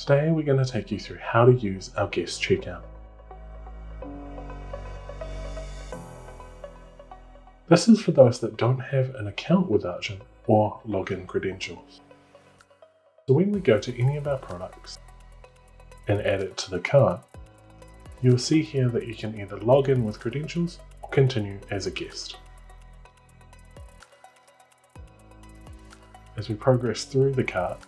Today we're going to take you through how to use our guest checkout. This is for those that don't have an account with Archant or login credentials. So when we go to any of our products and add it to the cart, you'll see here that you can either log in with credentials or continue as a guest. As we progress through the cart,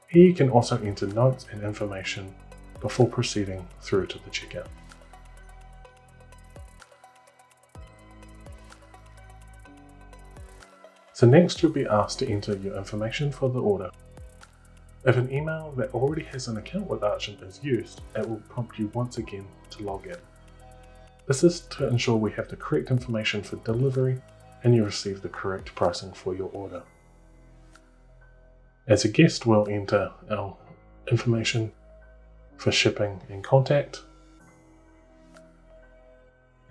here you can also enter notes and information before proceeding through to the checkout. So next you'll be asked to enter your information for the order. If an email that already has an account with Archant is used, it will prompt you once again to log in. This is to ensure we have the correct information for delivery and you receive the correct pricing for your order. As a guest, we'll enter our information for shipping and contact.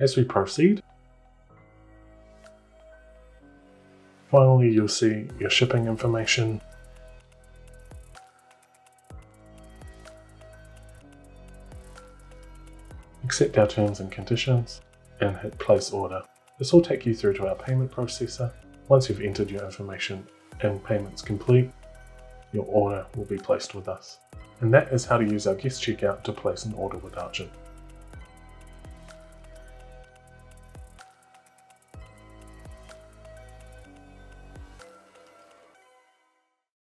As we proceed, finally you'll see your shipping information, accept our terms and conditions, and hit place order. This will take you through to our payment processor. Once you've entered your information and payment's complete, your order will be placed with us. And that is how to use our guest checkout to place an order with Archant.